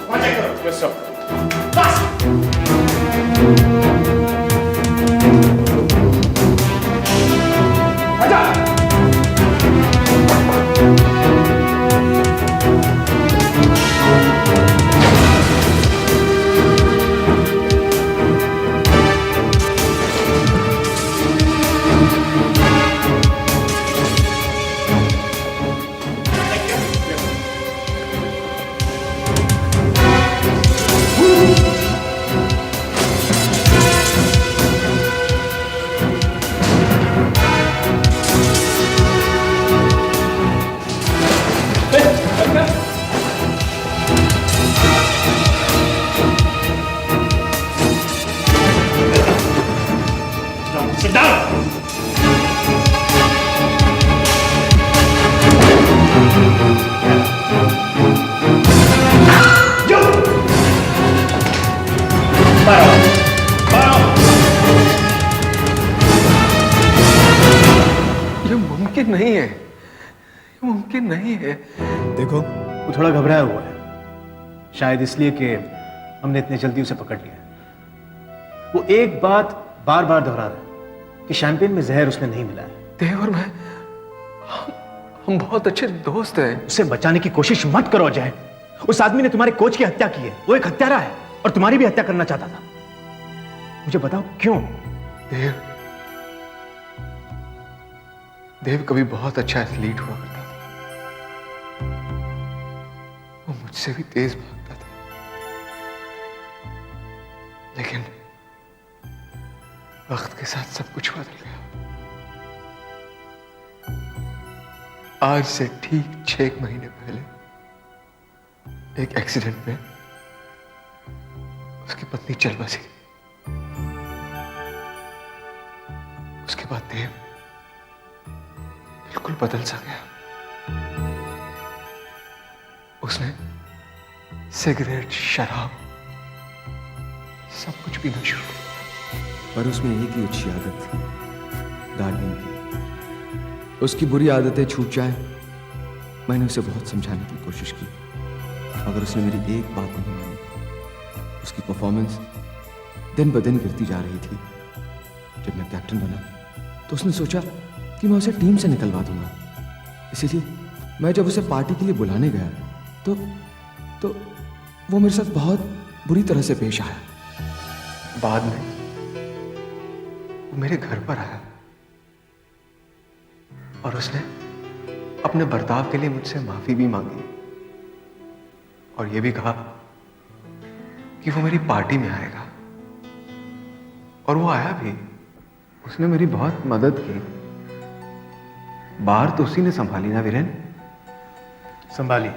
वहां चेक करो। Yes sir. बस। आजा। Sit down. Yo. Paro. Paro. ये मुमकिन नहीं है, ये मुमकिन नहीं है। देखो वो थोड़ा घबराया हुआ है, शायद इसलिए कि हमने इतनी जल्दी उसे पकड़ लिया। वो एक बात बार बार दोहरा रहा है कि शैंपेन में जहर उसने नहीं मिलाया। देव और मैं हम बहुत अच्छे दोस्त हैं। उसे बचाने की कोशिश मत करो अजय। उस आदमी ने तुम्हारे कोच की हत्या की है, वो एक हत्यारा है और तुम्हारी भी हत्या करना चाहता था। मुझे बताओ क्यों? देव कभी बहुत अच्छा एथलीट हुआ करता था। वो मुझसे भी तेज भागता था, लेकिन वक्त के साथ सब कुछ बदल गया। आज से ठीक 6 महीने पहले एक एक्सीडेंट में उसकी पत्नी चल बसी। उसके बाद देव बिल्कुल बदल सा गया। उसने सिगरेट, शराब सब कुछ पीना शुरू किया। पर उसमें एक ही अच्छी आदत थी, गार्डनिंग की। उसकी बुरी आदतें छूट जाए, मैंने उसे बहुत समझाने की कोशिश की, मगर उसने मेरी एक बात नहीं मानी। उसकी परफॉर्मेंस दिन ब दिन गिरती जा रही थी। जब मैं कैप्टन बना तो उसने सोचा कि मैं उसे टीम से निकलवा दूंगा। इसीलिए मैं जब उसे पार्टी के लिए बुलाने गया तो वो मेरे साथ बहुत बुरी तरह से पेश आया। बाद में वो मेरे घर पर आया और उसने अपने बर्ताव के लिए मुझसे माफी भी मांगी और यह भी कहा कि वो मेरी पार्टी में आएगा। और वो आया भी। उसने मेरी बहुत मदद की। बाहर तो उसी ने संभाली ना वीरेन? संभाली,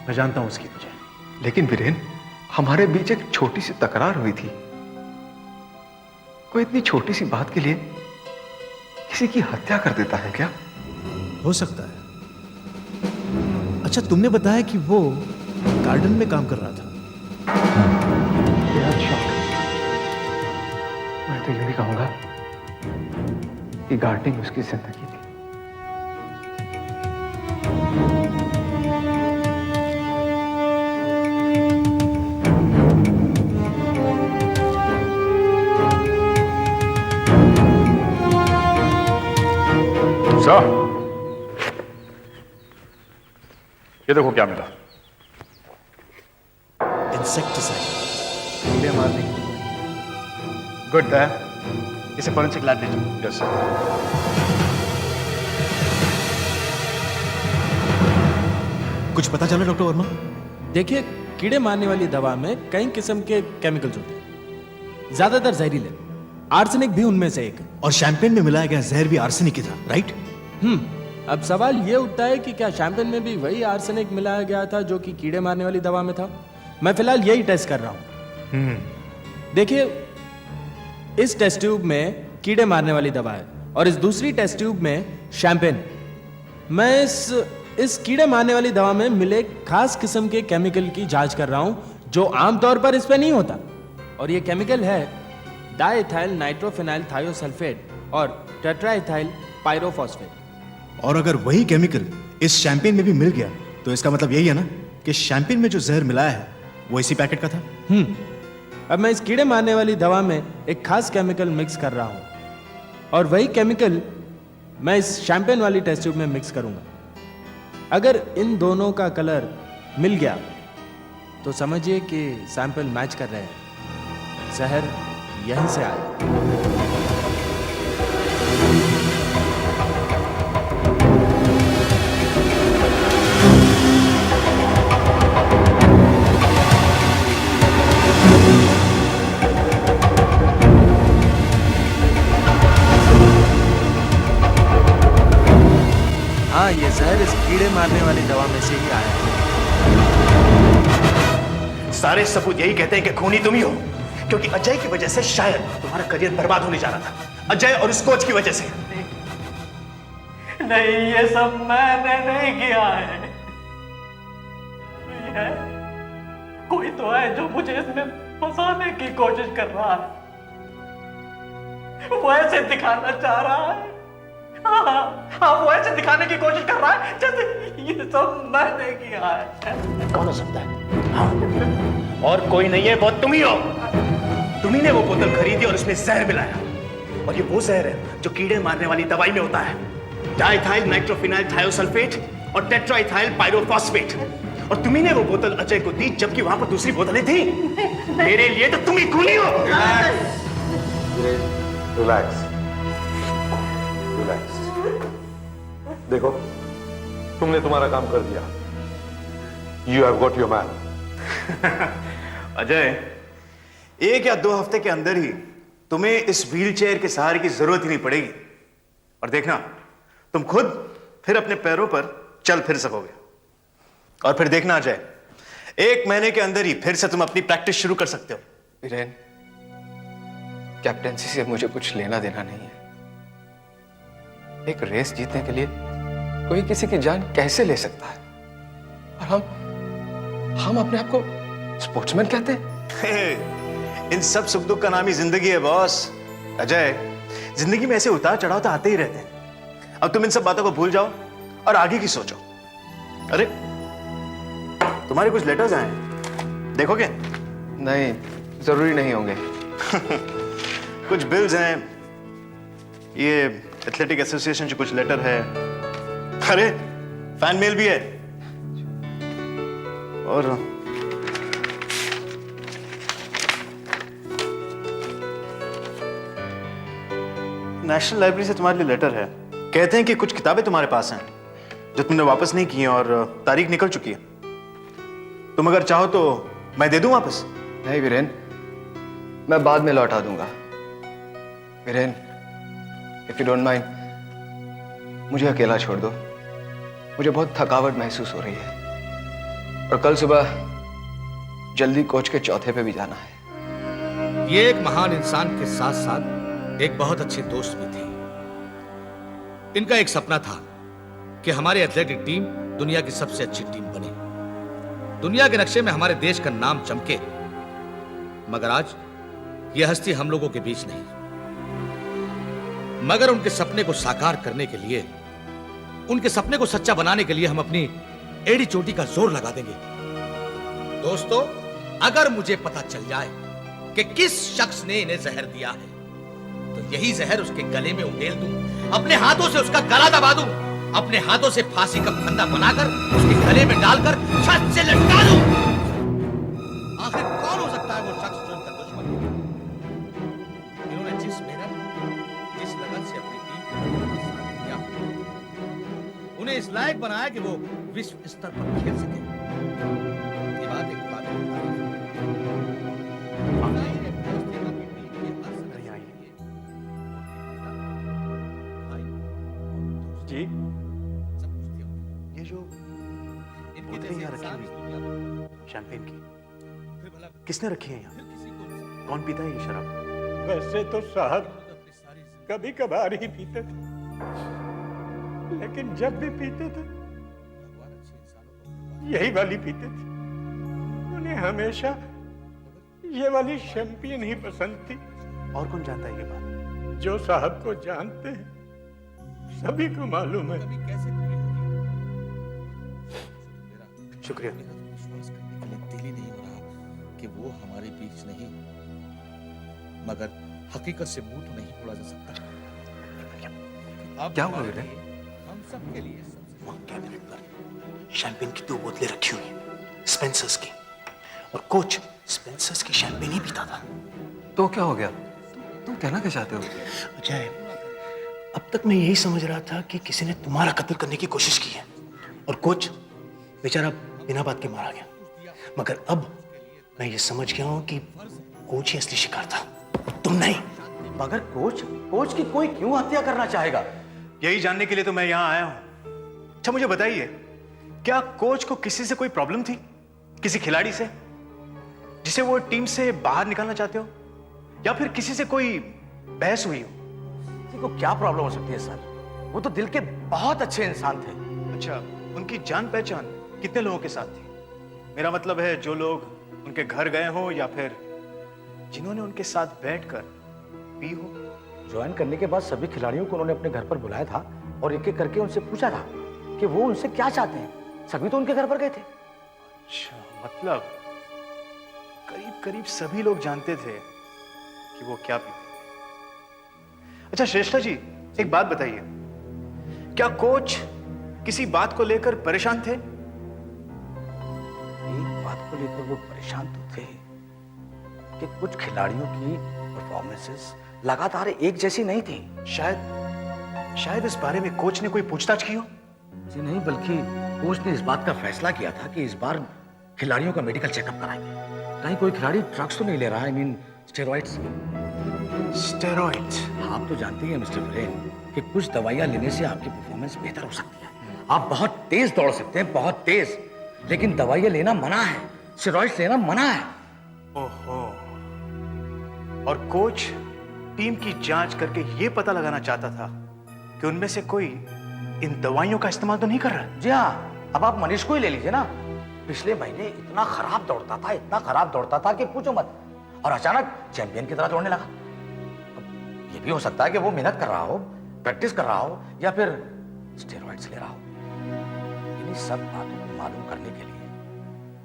मैं जानता हूं उसकी वजह। लेकिन वीरेन, हमारे बीच एक छोटी सी तकरार हुई थी। कोई इतनी छोटी सी बात के लिए किसी की हत्या कर देता है क्या? हो सकता है। अच्छा, तुमने बताया कि वो गार्डन में काम कर रहा था। बेहद शौक। मैं तो यूं ही कहूंगा कि गार्डनिंग उसकी जिंदगी थी। सर, ये देखो क्या मिला। इंसेक्टिसाइड, कीड़े मारने की दवाई। गुड है, इसे फॉरेंसिक लैब ले जाओ। Yes sir. कुछ पता चला डॉक्टर वर्मा? देखिए, कीड़े मारने वाली दवा में कई किस्म के केमिकल्स होते हैं, ज्यादातर जहरीले। आर्सेनिक भी उनमें से एक है। और शैंपेन में मिलाया गया जहर भी आर्सेनिक ही था, राइट? अब सवाल ये उठता है कि क्या शैंपेन में भी वही आर्सेनिक मिलाया गया था जो कि कीड़े मारने वाली दवा में था? मैं फिलहाल यही टेस्ट कर रहा हूं। देखिए, इस टेस्ट ट्यूब में कीड़े मारने वाली दवा है और इस दूसरी टेस्ट ट्यूब में शैंपेन। मैं इस कीड़े मारने वाली दवा में मिले खास किस्म के केमिकल की जांच कर रहा हूं जो आमतौर पर इस पे नहीं होता। और ये केमिकल है डाइएथाइल नाइट्रोफिनाइल थायोसल्फेट और टेट्राइथाइल पायरोफॉस्फेट। और अगर वही केमिकल इस शैंपेन में भी मिल गया तो इसका मतलब यही है ना कि शैंपेन में जो जहर मिलाया है वो इसी पैकेट का था? अब मैं इस कीड़े मारने वाली दवा में एक खास केमिकल मिक्स कर रहा हूं और वही केमिकल मैं इस शैंपेन वाली टेस्ट ट्यूब में मिक्स करूंगा। अगर इन दोनों का कलर मिल गया तो समझिए कि सैंपल मैच कर रहे हैं, जहर यहीं से आया। हाँ, ये जहर इस कीड़े मारने वाली दवा में से ही आया है। सारे सबूत यही कहते हैं कि खूनी तुम ही हो, क्योंकि अजय की वजह से शायद तुम्हारा करियर बर्बाद होने जा रहा था। अजय और उस कोच की वजह से। नहीं, ये सब मैंने नहीं किया है। ये कोई तो है जो मुझे इसमें फंसाने की कोशिश कर रहा है, वो ऐसे दिखाना चाह रहा है। हाँ, वो ऐसे दिखाने की कोशिश कर रहा है जैसे ये सब मैंने किया है। कौन हो सकता है? हाँ, और कोई नहीं है, वो तुम ही हो। तुम्ही ने वो बोतल खरीदी और उसमें जहर मिलाया, और ये वो जहर है जो कीड़े मारने वाली दवाई में होता है। डाइथाइल नाइट्रोफिनाइल थायोसल्फेट और टेट्राइथाइल पायरोफॉस्फेट। और तुम्ही ने वो बोतल अजय को दी जबकि वहां पर दूसरी बोतलें थी। मेरे लिए तो तुम ही खूनी हो। Relax, relax. देखो, तुमने तुम्हारा काम कर दिया। You have got your man. Ajay, 1 या 2 हफ्ते के अंदर ही तुम्हें इस व्हीलचेयर के सहारे की जरूरत ही नहीं पड़ेगी, और देखना तुम खुद फिर अपने पैरों पर चल फिर सकोगे। और फिर देखना अजय, 1 महीने के अंदर ही फिर से तुम अपनी प्रैक्टिस शुरू कर सकते हो। वीरेन, कैप्टेंसी से मुझे कुछ लेना देना नहीं है। एक रेस जीतने के लिए कोई किसी की जान कैसे ले सकता है? और हम अपने आप को स्पोर्ट्समैन कहते हैं। इन सब सुख दुख का नाम ही जिंदगी है बॉस। अजय, जिंदगी में ऐसे उतार चढ़ाव तो आते ही रहते हैं। अब तुम इन सब बातों को भूल जाओ और आगे की सोचो। अरे, तुम्हारे कुछ लेटर्स आए हैं, देखोगे? नहीं, जरूरी नहीं होंगे। कुछ बिल्स हैं, ये एथलेटिक एसोसिएशन से कुछ लेटर है, अरे फैन मेल भी है, और नेशनल लाइब्रेरी से तुम्हारे लिए लेटर है। कहते हैं कि कुछ किताबें तुम्हारे पास हैं जो तुमने वापस नहीं की हैं और तारीख निकल चुकी है। तुम अगर चाहो तो मैं दे दूं वापस। नहीं वीरेन, मैं बाद में लौटा दूंगा। Viren, if you don't mind, मुझे अकेला छोड़ दो। मुझे बहुत थकावट महसूस हो रही है और कल सुबह जल्दी कोच के चौथे पे भी जाना है। ये एक महान इंसान के साथ साथ एक बहुत अच्छे दोस्त भी थे। इनका एक सपना था कि हमारी एथलेटिक टीम दुनिया की सबसे अच्छी टीम बने, दुनिया के नक्शे में हमारे देश का नाम चमके। मगर आज यह हस्ती हम लोगों के बीच नहीं, मगर उनके सपने को साकार करने के लिए, उनके सपने को सच्चा बनाने के लिए हम अपनी एड़ी चोटी का जोर लगा देंगे। दोस्तों, अगर मुझे पता चल जाए कि किस शख्स ने इन्हें जहर दिया है तो यही जहर उसके गले में उंडेल दूं, अपने हाथों से उसका गला दबा दूं, अपने हाथों से फांसी का फंदा बनाकर उसके गले में डालकर छत से लटका दूं। आखिर कौन हो सकता है वो शख्स जो इनका दुश्मन है? इन्होंने जिस मेहनत, जिस लगन से अपनी टीम को साथ किया, उन्हें इस लायक बनाया कि वो विश्व स्तर पर खेल सके। ये बात एक काबिल तारीफ है। जी, ये जो बोतलें यहाँ रखी हुई शैंपेन की, किसने रखी है यहाँ? कौन पीता है ये शराब? वैसे तो साहब कभी कभार ही पीते थे, लेकिन जब भी पीते थे यही वाली पीते थे। उन्हें हमेशा ये वाली शैंपेन ही पसंद थी। और कौन जानता है ये बात? जो साहब को जानते हैं सभी को मालूम है। शुक्रिया। विश्वास करने के लिए दिल ही नहीं हो रहा। वो हमारे बीच नहीं, मगर हकीकत से मुंह तो नहीं मोड़ा जा सकता। अब क्या हुआ हमारे बेटे? लिए, हम सबके लिए सबसे वहां कैबिनेट पर शैंपेन की 2 बोतलें रखी हुई हैं, स्पेंसर्स की, और कोच स्पेंसर्स की शैंपेन ही पीता था। तो क्या हो गया? तुम कहना क्या चाहते हो? अजय, अब तक मैं यही समझ रहा था कि किसी ने तुम्हारा कत्ल करने की कोशिश की है और कोच बेचारा बिना बात के मारा गया। मगर अब मैं ये समझ गया हूं कि कोच ही असली शिकार था, तुम नहीं। मगर कोच की कोई क्यों हत्या करना चाहेगा? यही जानने के लिए तो मैं यहां आया हूं। अच्छा मुझे बताइए, क्या कोच को किसी से कोई प्रॉब्लम थी, किसी खिलाड़ी से जिसे वो टीम से बाहर निकालना चाहते हो, या फिर किसी से कोई बहस हुई हो? किसी को क्या प्रॉब्लम हो सकती है सर? वो तो दिल के बहुत अच्छे इंसान थे। अच्छा, उनकी जान पहचान कितने लोगों के साथ थी? मेरा मतलब है जो लोग उनके घर गए हो या फिर जिन्होंने उनके साथ बैठकर पी हो। ज्वाइन करने के बाद सभी खिलाड़ियों को उन्होंने अपने घर पर बुलाया था और एक एक करके उनसे पूछा था कि वो उनसे क्या चाहते हैं। सभी तो उनके घर पर गए थे। अच्छा, मतलब करीब करीब सभी लोग जानते थे कि वो क्या पीते थे। अच्छा श्रेष्ठा जी, एक बात बताइए, क्या कोच किसी बात को लेकर परेशान थे? एक बात को लेकर वो परेशान तो थे कि कुछ खिलाड़ियों की परफॉर्मेंसेस लगातार एक जैसी नहीं थी। शायद इस बारे में कोच ने कोई पूछताछ की हो। जी नहीं, बल्कि कोच ने इस बात का फैसला किया था कि इस बार खिलाड़ियों का मेडिकल चेकअप कराएंगे। कहीं कोई खिलाड़ी ड्रग्स तो नहीं ले रहा, आई मीन स्टेरॉइड्स। स्टेरॉइड्स? आप तो जानते हैं मिस्टर वीरेन कि कुछ दवाइयां लेने से आपकी परफॉर्मेंस बेहतर हो सकती है। आप बहुत तेज दौड़ सकते हैं, बहुत तेज, लेकिन दवाइयां लेना मना है, स्टेरॉइड्स लेना मना है। ओहो, और कोच टीम की जांच करके यह पता लगाना चाहता था कि उनमें से कोई इन दवाइयों का इस्तेमाल तो नहीं कर रहा। जी हाँ, अब आप मनीष को ही ले लीजिए ना। पिछले महीने इतना खराब दौड़ता था कि पूछो मत, और अचानक चैंपियन की तरह दौड़ने लगा। अब ये भी हो सकता है कि वो मेहनत कर रहा हो, प्रैक्टिस कर रहा हो, या फिर स्टेरॉइड्स ले रहा हो। इन्हीं सब बातों को मालूम करने के लिए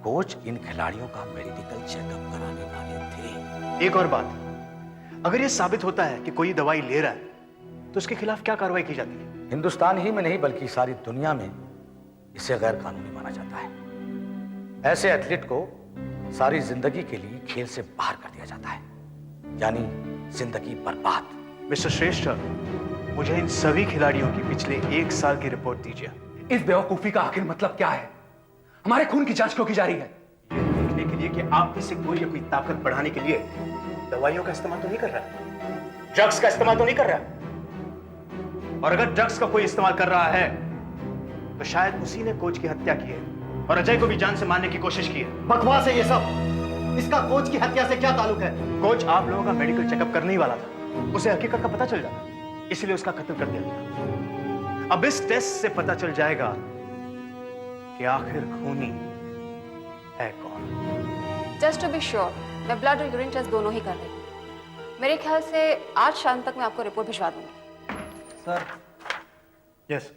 कोच इन खिलाड़ियों का मेडिकल चेकअप कराने वाले थे। एक और बात, अगर यह साबित होता है कि कोई दवाई ले रहा है तो उसके खिलाफ क्या कार्रवाई की जाती है? हिंदुस्तान ही में नहीं बल्कि सारी दुनिया में इसे गैर कानूनी माना जाता है। ऐसे एथलीट को सारी जिंदगी के लिए खेल से बाहर कर दिया जाता है, यानी जिंदगी बर्बाद। मिस्टर श्रेष्ठ, मुझे इन सभी खिलाड़ियों की पिछले 1 साल की रिपोर्ट दीजिए। इस बेवकूफी का आखिर मतलब क्या है? हमारे खून की जांच क्यों की जा रही है? ये देखने के लिए कि आप में से कोई अपनी ताकत बढ़ाने के लिए दवाइयों का इस्तेमाल तो नहीं कर रहा, ड्रग्स का इस्तेमाल तो नहीं कर रहा। और अगर ड्रग्स का कोई इस्तेमाल कर रहा है तो शायद उसी ने कोच की हत्या की है और अजय को भी जान से मारने की कोशिश की है। बकवास है ये सब। इसका कोच की हत्या से क्या ताल्लुक है? कोच आप लोगों का मेडिकल चेकअप करने ही वाला था, उसे हकीकत का पता चल जाता, इसलिए उसका कत्ल कर दिया गया। अब इस टेस्ट से पता चल जाएगा कि आखिर खूनी है कौन। जस्ट टू बी श्योर, मैं ब्लड और यूरिन टेस्ट दोनों ही कर रही हूँ। मेरे ख्याल से आज शाम तक मैं आपको रिपोर्ट भिजवा दूंगी। Sir, yes.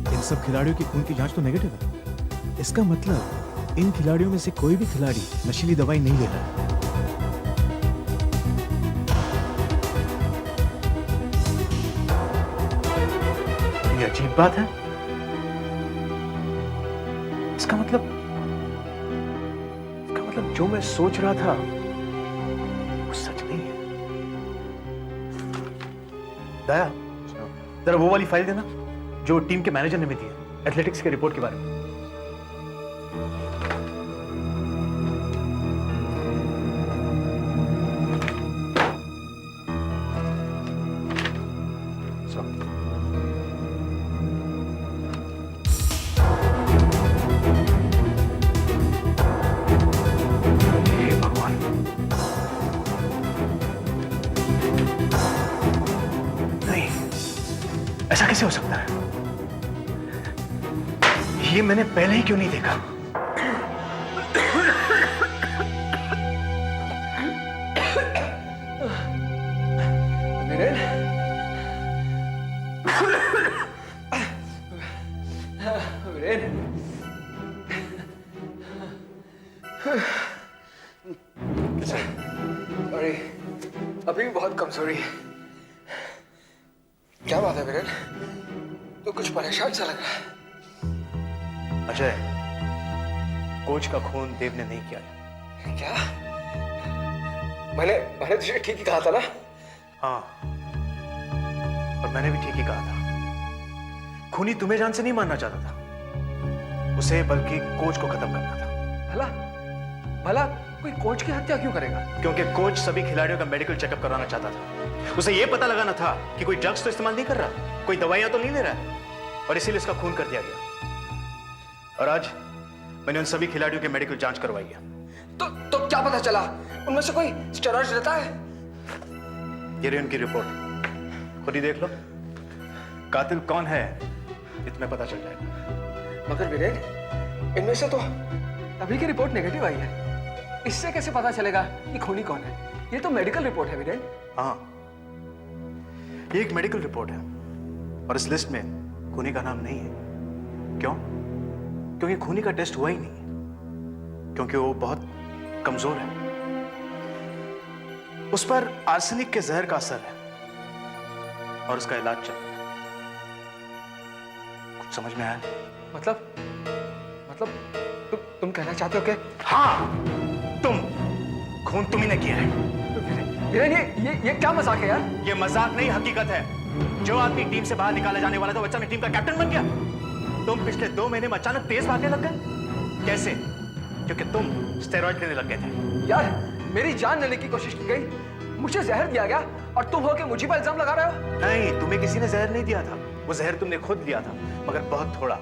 इन सब खिलाड़ियों की खून की जांच तो नेगेटिव है। इसका मतलब इन खिलाड़ियों में से कोई भी खिलाड़ी नशीली दवाई नहीं ले रहा है। ये अजीब बात है। इसका मतलब जो मैं सोच रहा था वो सच नहीं है। दया, जरा वो वाली फाइल देना जो टीम के मैनेजर ने भी दी है, एथलेटिक्स के रिपोर्ट के बारे में। ऐसा कैसे हो सकता है? ये मैंने पहले ही क्यों नहीं देखा? रही, अभी भी बहुत कमजोरी है। क्या बात है वीरेन, तू कुछ परेशान सा लग रहा है। अजय, कोच का खून देव ने नहीं किया है। क्या? मैंने तुझे ठीक ही कहा था ना? हाँ, और मैंने भी ठीक ही कहा था। खूनी तुम्हें जान से नहीं मारना चाहता था, उसे बल्कि कोच को खत्म करना था। भला कोई कोच की हत्या क्यों करेगा? क्योंकि कोच सभी खिलाड़ियों का मेडिकल चेकअप कराना चाहता था। उसे यह पता लगाना था कि कोई ड्रग्स तो इस्तेमाल नहीं कर रहा, कोई दवाइयां तो नहीं ले रहा है, और इसीलिए उसका खून कर दिया गया। और आज मैंने उन सभी खिलाड़ियों की मेडिकल जांच करवाई है। तो क्या पता चला? उनमें से कोई स्टेरॉइड्स लेता है? ये रही उनकी रिपोर्ट, खुद ही देख लो। कातिल कौन है ये तुम्हें पता चल जाएगा। मगर वीरेन, इनमें से तो अभी की रिपोर्ट नेगेटिव आई है, इससे कैसे पता चलेगा कि खूनी कौन है? ये तो मेडिकल रिपोर्ट है वीरेन। हाँ, ये एक मेडिकल रिपोर्ट है, और इस लिस्ट में खूनी का नाम नहीं है। क्यों? क्योंकि खूनी का टेस्ट हुआ ही नहीं, क्योंकि वो बहुत कमजोर है। उस पर आर्सेनिक के जहर का असर है, और उसका इलाज चल रहा है। कुछ समझ में आया? मतलब तुम कहना चाहते हो कि? हाँ, खून तुम्ही ने किया है। वीरेन, ये क्या मजाक है यार? ये मजाक नहीं, हकीकत है। जो आदमी टीम से बाहर निकाला जाने वाला था, बच्चा में टीम का कैप्टन बन गया। तुम पिछले 2 महीने में अचानक तेज भागने लग गए। कैसे? क्योंकि तुम स्टेरॉइड लेने लग गए थे। यार, मेरी जान लेने की कोशिश की गई, मुझे जहर दिया गया, और तुम हो के मुझे पर इल्जाम लगा रहे हो? नहीं, तुम्हें किसी ने जहर नहीं दिया था। वो जहर तुमने खुद लिया था, मगर बहुत थोड़ा,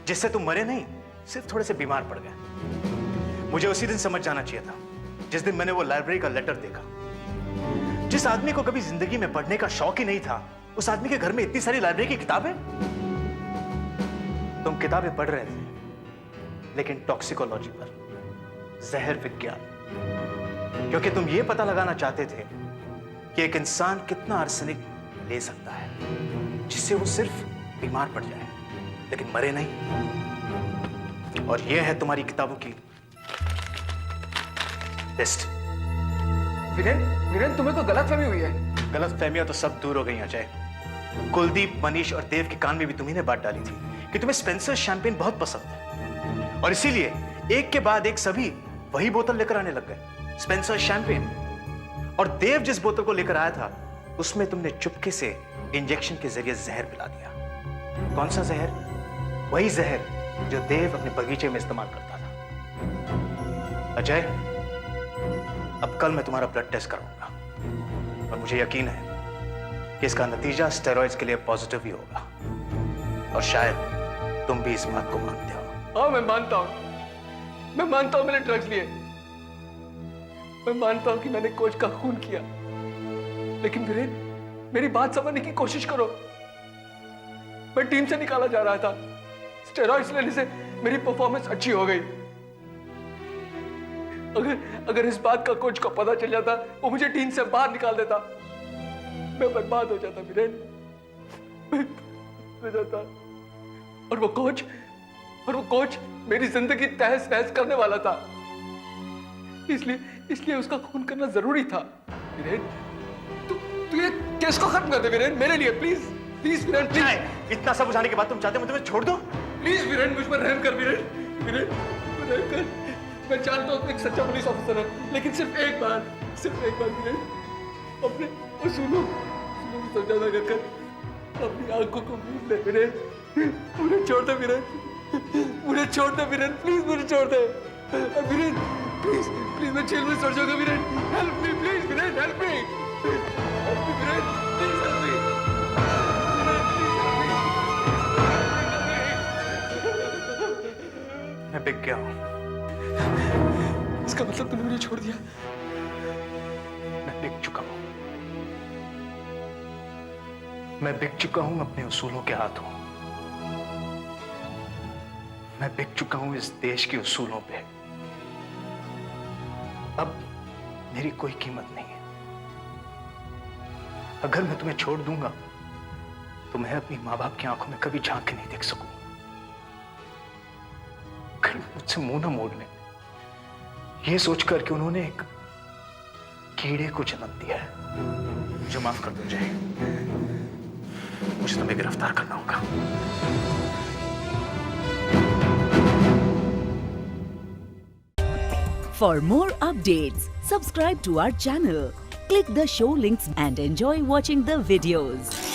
जिससे तुम मरे नहीं, सिर्फ थोड़े से बीमार पड़ गए। मुझे उसी दिन समझ जाना चाहिए था, जिस दिन मैंने वो लाइब्रेरी का लेटर देखा। जिस आदमी को कभी जिंदगी में पढ़ने का शौक ही नहीं था, उस आदमी के घर में इतनी सारी लाइब्रेरी की किताबें। तुम किताबें पढ़ रहे थे, लेकिन टॉक्सिकोलॉजी पर, जहर विज्ञान, क्योंकि तुम ये पता लगाना चाहते थे कि एक इंसान कितना आर्सेनिक ले सकता है, जिससे वो सिर्फ बीमार पड़ जाए, लेकिन मरे नहीं। और यह है तुम्हारी किताबों की लिस्ट। वीरेन, तुम्हें तो गलतफहमी हुई है। गलतफहमियां तो सब दूर हो गई अजय। कुलदीप, मनीष और देव के कान में भी तुम्ही ने बात डाली थी कि तुम्हें स्पेंसर शैंपेन बहुत पसंद है, और इसीलिए एक के बाद एक सभी वही बोतल लेकर आने लग गए, स्पेंसर शैंपेन। और देव जिस बोतल को लेकर आया था, उसमें तुमने चुपके से इंजेक्शन के जरिए जहर मिला दिया। कौन सा जहर? वही जहर जो देव अपने बगीचे में इस्तेमाल करता था। अजय, अब कल मैं तुम्हारा ब्लड टेस्ट कराऊंगा, और मुझे यकीन है कि इसका नतीजा स्टेरॉइड्स के लिए पॉजिटिव ही होगा, और शायद तुम भी इस बात को मानते हो। हाँ, मैं मानता हूं मैंने ड्रग्स लिए, मैं मानता हूं कि मैंने कोच का खून किया, लेकिन वीरेन, मेरी बात समझने की कोशिश करो। मैं टीम से निकाला जा रहा था, स्टेरॉइड्स लेने से मेरी परफॉर्मेंस अच्छी हो गई। अगर इस बात का कोच को पता चल जाता, वो मुझे टीम से बाहर निकाल देता, मैं बर्बाद हो जाता वीरेन, हो जाता। और वो कोच मेरी जिंदगी तहस नहस करने वाला था, इसलिए उसका खून करना जरूरी था। वीरेन, तू ये केस को खत्म कर दे वीरेन, मेरे लिए प्लीज वीरेन, प्लीज। इतना सब बुझाने के बाद तुम चाहते हो मैं तुम्हें छोड़ दूं? प्लीज वीरेन, मुझ पर रहम कर वीरेन, रहम कर। मैं जानता हूं एक सच्चा पुलिस ऑफिसर है, लेकिन सिर्फ एक बार वीरेन, अपने उसूलों को समझौता कर अपनी आंखों को मूंद ले वीरेन। मुझे छोड़ दे वीरेन, प्लीज मुझे छोड़ दे। और वीरेन, प्लीज मैं जेल में सड़ जाऊंगा Viren, help me please Viren, help me Viren, please help me. मैं बिक गया हूं। इसका मतलब तूने मुझे छोड़ दिया? मैं बिक चुका हूं। मैं बिक चुका हूं अपने उसूलों के हाथों। मैं बिक चुका हूं इस देश के उसूलों पे। अब मेरी कोई कीमत नहीं है। अगर मैं तुम्हें छोड़ दूंगा तो मैं अपनी मां बाप की आंखों में कभी झांक के नहीं देख सकूंगा। मुझसे मुंह ना मोड़ लें, यह सोचकर कि उन्होंने एक कीड़े को जन्म दिया है। मुझे माफ कर दो जय, मुझे तुम्हें गिरफ्तार करना होगा। For more updates, subscribe to our channel, click the show links and enjoy watching the videos.